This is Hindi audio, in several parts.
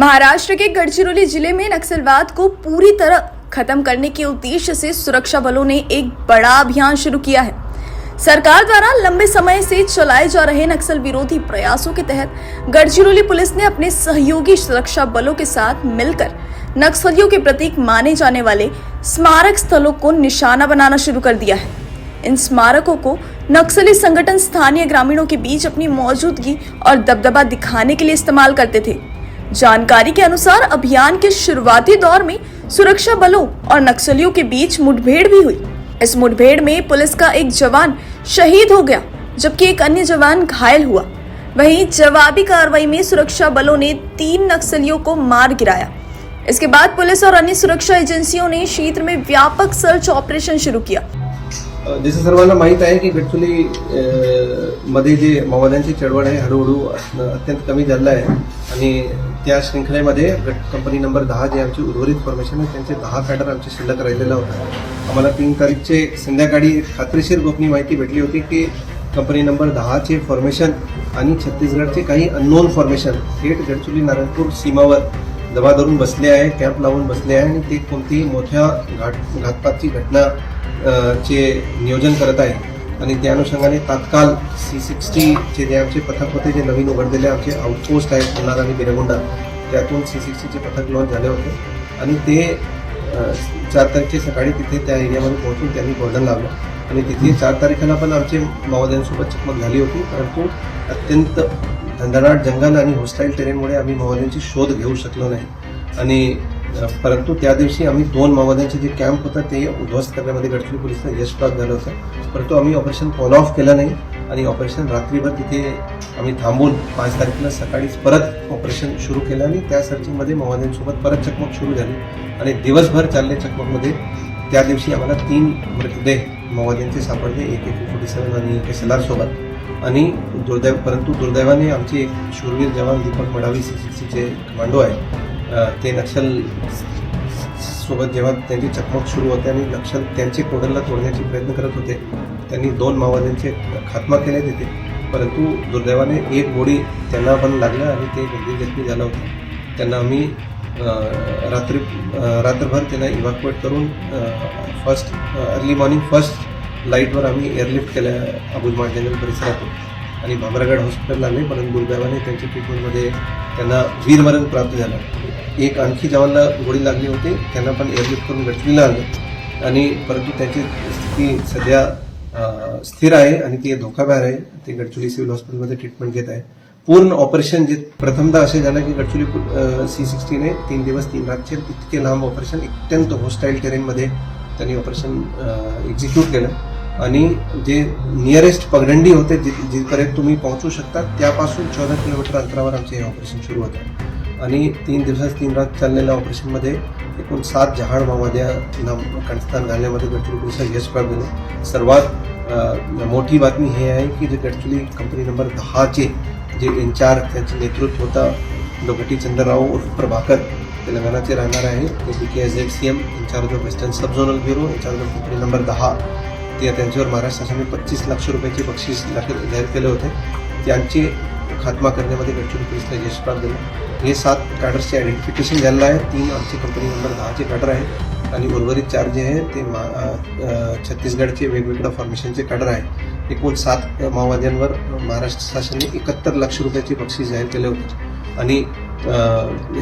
महाराष्ट्र के गढ़चिरौली जिले में नक्सलवाद को पूरी तरह खत्म करने के उद्देश्य से सुरक्षा बलों ने एक बड़ा अभियान शुरू किया है। सरकार द्वारा लंबे समय से चलाए जा रहे नक्सल विरोधी प्रयासों के तहत गढ़चिरौली पुलिस ने अपने सहयोगी सुरक्षा बलों के साथ मिलकर नक्सलियों के प्रतीक माने जाने वाले स्मारक स्थलों को निशाना बनाना शुरू कर दिया है। इन स्मारकों को नक्सली संगठन स्थानीय ग्रामीणों के बीच अपनी मौजूदगी और दबदबा दिखाने के लिए इस्तेमाल करते थे। जानकारी के अनुसार अभियान के शुरुआती दौर में सुरक्षा बलों और नक्सलियों के बीच मुठभेड़ भी हुई। इस मुठभेड़ में पुलिस का एक जवान शहीद हो गया, जबकि एक अन्य जवान घायल हुआ। वहीं जवाबी कार्रवाई में सुरक्षा बलों ने 3 नक्सलियों को मार गिराया। इसके बाद पुलिस और अन्य सुरक्षा एजेंसियों ने क्षेत्र में व्यापक सर्च ऑपरेशन शुरू किया। जसं सर्वांना माहीत आहे की गडचिरोली मध्ये जे माओवाद्यांची चळवळ आहे हळूहळू अत्यंत कमी झालेला आहे आणि त्या श्रृंखलेमध्ये कंपनी नंबर 10 जे आमची उर्वरित फॉर्मेशन आहे त्यांचे 10 कॅडर आमचे शिल्लक राहिलेला होता। आम्हाला 3 तारीखचे संध्याकाळी एक खात्रीशीर गोपनीय माहिती भेटली होती की कंपनी नंबर 10 चे फॉर्मेशन आणि छत्तीसगडचे काही अननोन फॉर्मेशन थेट गडचिरोली नारायणपूर सीमावर दबा धरून बसले आहे, कॅम्प लावून बसले आहे आणि ते कोणतीही मोठ्या घातपातची घटना चे नियोजन करत आहे आणि त्या अनुषंगाने तात्काळ C60 चे जे आमचे पथक होते, जे नवीन उघडलेले आमचे आउटपोस्ट आहेत पुणार आणि बिरगुंडा, त्यातून C60 चे पथक लॉन्च झाले होते आणि ते 4 तारखेच्या सकाळी तिथे त्या एरियामध्ये पोहोचून त्यांनी कॉर्डन लावलं आणि तिथे 4 तारखेला पण आमचे माओवाद्यांसोबत चकमक झाली होती, परंतु अत्यंत धंदानाट जंगल आणि होस्टाईल टेरेनमुळे आम्ही माओवाद्यांची शोध घेऊ शकलो नाही आणि परंतु त्या दिवशी आम्ही 2 माओवाद्यांचे जे कॅम्प होता ते उद्ध्वस्त करण्यामध्ये गडचिरोली पोलिसांना यश प्राप्त झालं होतं, परंतु आम्ही ऑपरेशन कॉल ऑफ केलं नाही आणि ऑपरेशन रात्रीभर तिथे आम्ही थांबून 5 तारखेला सकाळीच परत ऑपरेशन सुरू केलं आणि त्या सर्चिंगमध्ये माओवाद्यांसोबत परत चकमक सुरू झाली आणि दिवसभर चालले चकमकमध्ये त्या दिवशी आम्हाला 3 मृतदेह माओवाद्यांचे सापडले, एक AK-47 आणि एक SLR सोबत आणि परंतु दुर्दैवाने आमचे एक शूरवीर जवान दीपक मडावी C60 चे कमांडो आहे, ते नक्षल सोबत जेव्हा त्यांची चकमक सुरू होते आणि नक्षल त्यांचे कोडलला तोडण्याचे प्रयत्न करत होते, त्यांनी 2 माओवाद्यांचे खात्मा केले तिथे, परंतु दुर्दैवाने एक गोळी त्यांना पण लागलं आणि ते गंभीर जखमी झालं होतं। त्यांना आम्ही रात्रभर त्यांना इव्हॅक्युएट करून अर्ली मॉर्निंग फर्स्ट लाईटवर आम्ही एअरलिफ्ट केलं अबुलमाळ जंगल परिसरातून आणि भामरागड हॉस्पिटलला आले, परंतु दुर्दैवाने त्यांच्या ट्रीटमेंटमध्ये त्यांना वीरमरण प्राप्त झालं। एक आणखी जवानला गोळी लागली होती, त्यांना पण एअरलिफ्ट करून गडचिरोलीला आलं आणि परंतु त्यांची स्थिती सध्या स्थिर आहे आणि ती धोकाबाहेर आहे, ते गडचिरोली सिव्हिल हॉस्पिटलमध्ये ट्रीटमेंट घेत आहे। पूर्ण ऑपरेशन जे प्रथमतः असे झालं की गडचिरोली C60 ने 3 दिवस 3 रातचे इतके लांब ऑपरेशन अत्यंत होस्टाईल टेरेनमध्ये त्यांनी ऑपरेशन एक्झिक्यूट केलं आणि जे नियरेस्ट पगडंडी होते जिथपर्यंत तुम्ही पोहोचू शकता त्यापासून 14 किलोमीटर अंतरावर आमचे हे ऑपरेशन सुरू होतं आणि 3 दिवस 3 रात चाललेल्या ऑपरेशनमध्ये एकूण 7 जहाड माओवाद्यांना कंठस्थान घालण्यामध्ये गडचिरोली पोलिसांना यश प्राप्त झालं। सर्वात मोठी बातमी हे आहे की जे गडचिरोली कंपनी नंबर 10 चे जे इन्चार्ज त्यांचे नेतृत्व होता लोकटी चंद्रराव उर्फ प्रभाकर, तेलंगणाचे राहणार आहे, ते BKSZCM in-charge of western sub zonal bureau, in-charge of company number 10, ते त्यांच्यावर महाराष्ट्र शासनाने 25 लाख रुपयाचे बक्षीस जाहीर केले होते। त्यांचे खात्मा करण्यामध्ये गडचिरोली पोलिसांना यश प्राप्त झालं। हे 7 कॅडर्सचे आयडेंटिफिकेशन झालेलं आहे, 3 आमची कंपनी नंबर 10 चे कॅडर आहेत आणि उर्वरित 4 जे आहे ते छत्तीसगडचे वेगवेगळ्या फॉर्मेशनचे कॅडर आहे। एकूण 7 माओवाद्यांवर महाराष्ट्र शासनाने 71 लाख रुपयाचे बक्षीस जाहीर केले होते आणि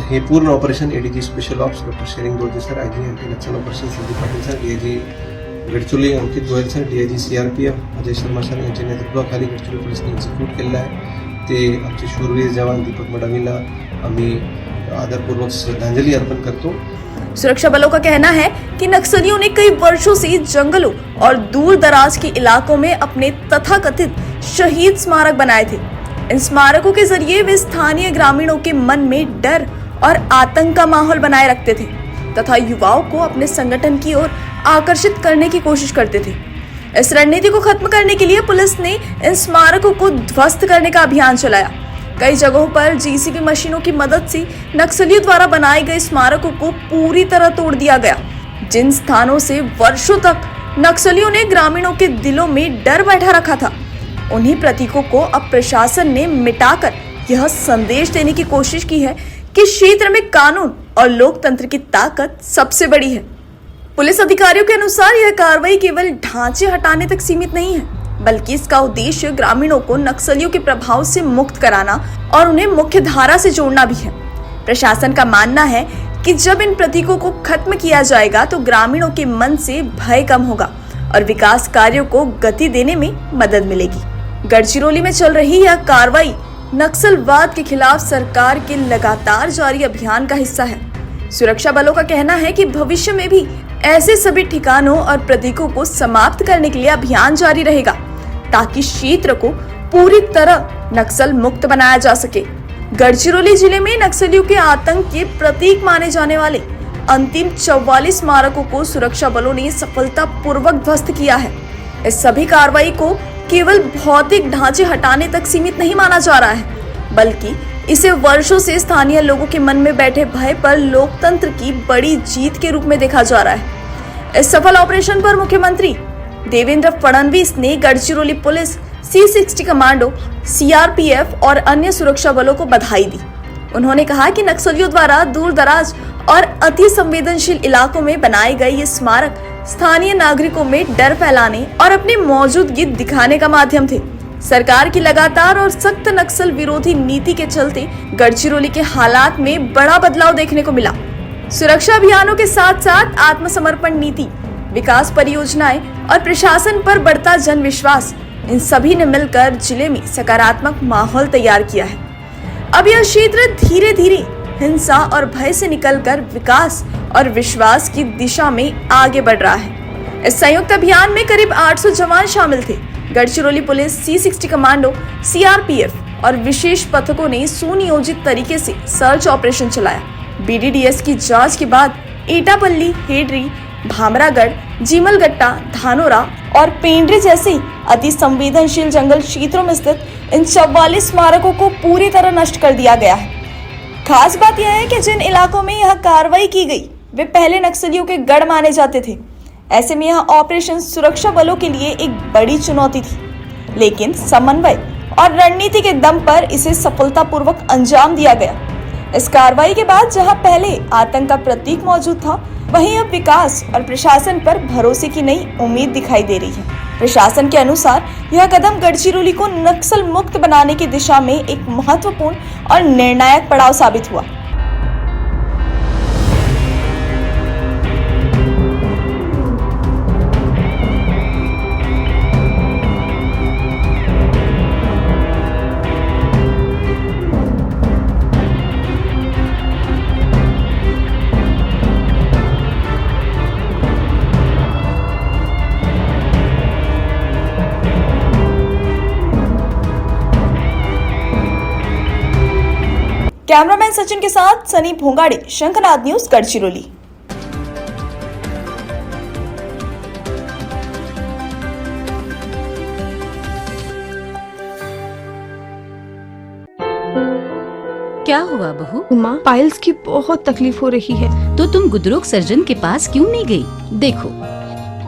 हे पूर्ण operation ADG special ops doctor Shering Dorje sir, IG anti Naxal operation Sandeep Patil sir, DIG Gadchiroli Ankit Goyal sir, DIG CRPF Ajay Sharma sir यांच्या नेतृत्वाखाली गडचिरोली पोलिसांनी एक्झिक्यूट केलेलं आहे। ते आमचे शूरवीर जवान दीपक मडावीला आम्ही आदरपूर्वक श्रद्धांजलि अर्पण करतो। सुरक्षा बलों का कहना है कि नक्सलियों ने कई वर्षों से जंगलों और दूर दराज के इलाकों में अपने तथाकथित शहीद स्मारक बनाए थे। इन स्मारकों के जरिए वे स्थानीय ग्रामीणों के मन में डर और आतंक का माहौल बनाए रखते थे तथा युवाओं को अपने संगठन की ओर आकर्षित करने की कोशिश करते थे। इस रणनीति को खत्म करने के लिए पुलिस ने इन स्मारकों को ध्वस्त करने का अभियान चलाया। कई जगहों पर JCB मशीनों की मदद से नक्सलियों द्वारा बनाए गए स्मारकों को पूरी तरह तोड़ दिया गया। जिन स्थानों से वर्षों तक नक्सलियों ने ग्रामीणों के दिलों में डर बैठा रखा था, उन्हीं प्रतीकों को अब प्रशासन ने मिटाकर यह संदेश देने की कोशिश की है कि क्षेत्र में कानून और लोकतंत्र की ताकत सबसे बड़ी है। पुलिस अधिकारियों के अनुसार यह कार्रवाई केवल ढांचे हटाने तक सीमित नहीं है, बल्कि इसका उद्देश्य ग्रामीणों को नक्सलियों के प्रभाव से मुक्त कराना और उन्हें मुख्य धारा से जोड़ना भी है। प्रशासन का मानना है कि जब इन प्रतीकों को खत्म किया जाएगा तो ग्रामीणों के मन से भय कम होगा और विकास कार्यों को गति देने में मदद मिलेगी। गढ़चिरौली में चल रही यह कार्रवाई नक्सलवाद के खिलाफ सरकार के लगातार जारी अभियान का हिस्सा है। सुरक्षा बलों का कहना है कि भविष्य में भी ऐसे सभी ठिकानों और प्रतीकों को समाप्त करने के लिए अभियान जारी रहेगा, ताकि क्षेत्र को पूरी तरह नक्सल मुक्त बनाया जा सके। गढ़चिरौली जिले में नक्सलियों के आतंक के प्रतीक माने जाने वाले अंतिम 44 स्मारकों को सुरक्षा बलों ने सफलतापूर्वक ध्वस्त किया है। इस सभी कार्रवाई को केवल भौतिक ढांचे हटाने तक सीमित नहीं माना जा रहा है, बल्कि इसे वर्षों से स्थानीय लोगों के मन में बैठे भय पर लोकतंत्र की बड़ी जीत के रूप में देखा जा रहा है। इस सफल ऑपरेशन पर मुख्यमंत्री देवेंद्र फडणवीस ने Gadchiroli police, C60 commando, CRPF और अन्य सुरक्षा बलों को बधाई दी। उन्होंने कहा कि नक्सलियों द्वारा दूर दराज और अति संवेदनशील इलाकों में बनाए गए ये स्मारक स्थानीय नागरिकों में डर फैलाने और अपनी मौजूदगी दिखाने का माध्यम थे। सरकार की लगातार और सख्त नक्सल विरोधी नीति के चलते गढ़चिरौली के हालात में बड़ा बदलाव देखने को मिला। सुरक्षा अभियानों के साथ साथ आत्मसमर्पण नीति, विकास परियोजनाएं और प्रशासन पर बढ़ता जन विश्वास, इन सभी ने मिलकर जिले में सकारात्मक माहौल तैयार किया है। अब यह क्षेत्र धीरे धीरे हिंसा और भय से निकलकर विकास और विश्वास की दिशा में आगे बढ़ रहा है। इस संयुक्त अभियान में करीब 800 जवान शामिल थे। Gadchiroli police, C60 commando, CRPF और विशेष पथकों ने सुनियोजित तरीके से सर्च ऑपरेशन चलाया। BDDS की जांच के बाद एटापल्ली, हेडरी, भामरागढ़, जीमलगट्टा, धानोरा और पेंड्रे जैसे अति संवेदनशील जंगल क्षेत्रों में स्थित इन 44 स्मारकों को पूरी तरह नष्ट कर दिया गया है। खास बात यह है कि जिन इलाकों में यह कार्रवाई की गई वे पहले नक्सलियों के गढ़ माने जाते थे। ऐसे में यह ऑपरेशन सुरक्षा बलों के लिए एक बड़ी चुनौती थी, लेकिन समन्वय और रणनीति के दम पर इसे सफलतापूर्वक अंजाम दिया गया। इस कार्रवाई के बाद जहां पहले आतंक का प्रतीक मौजूद था, वहीं अब विकास और प्रशासन पर भरोसे की नई उम्मीद दिखाई दे रही है। प्रशासन के अनुसार यह कदम गढ़चिरौली को नक्सल मुक्त बनाने की दिशा में एक महत्वपूर्ण और निर्णायक पड़ाव साबित हुआ। कैमरामैन सचिन के साथ सनी भोंगाड़े, शंखनाद न्यूज, गढ़चिरौली। क्या हुआ बहू? माँ, पाइल्स की बहुत तकलीफ हो रही है। तो तुम गुदरोग सर्जन के पास क्यों नहीं गई? देखो,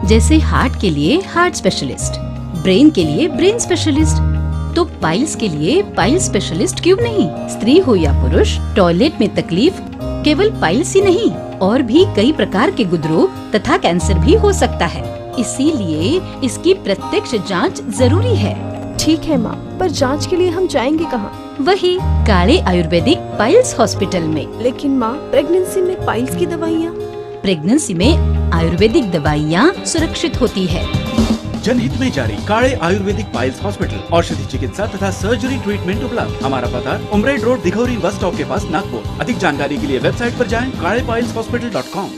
जैसे हार्ट के लिए हार्ट स्पेशलिस्ट, ब्रेन के लिए ब्रेन स्पेशलिस्ट, तो पाइल्स के लिए पाइल्स स्पेशलिस्ट क्यों नहीं? स्त्री हो या पुरुष, टॉयलेट में तकलीफ केवल पाइल्स ही नहीं, और भी कई प्रकार के गुदरोग तथा कैंसर भी हो सकता है। इसीलिए इसकी प्रत्यक्ष जांच जरूरी है। ठीक है माँ, पर जांच के लिए हम जाएंगे कहाँ? वही काले आयुर्वेदिक पाइल्स हॉस्पिटल में। लेकिन माँ, प्रेगनेंसी में पाइल्स की दवाइयाँ? प्रेगनेंसी में आयुर्वेदिक दवाइयाँ सुरक्षित होती है। जनहित में जारी काड़े आयुर्वेदिक पाइल्स हॉस्पिटल, औषधि चिकित्सा तथा सर्जरी ट्रीटमेंट उपलब्ध। हमारा पता उमरेड रोड, दिघौरी बस स्टॉप के पास, नागपुर। अधिक जानकारी के लिए वेबसाइट पर जाएं kadepailshhospital.com।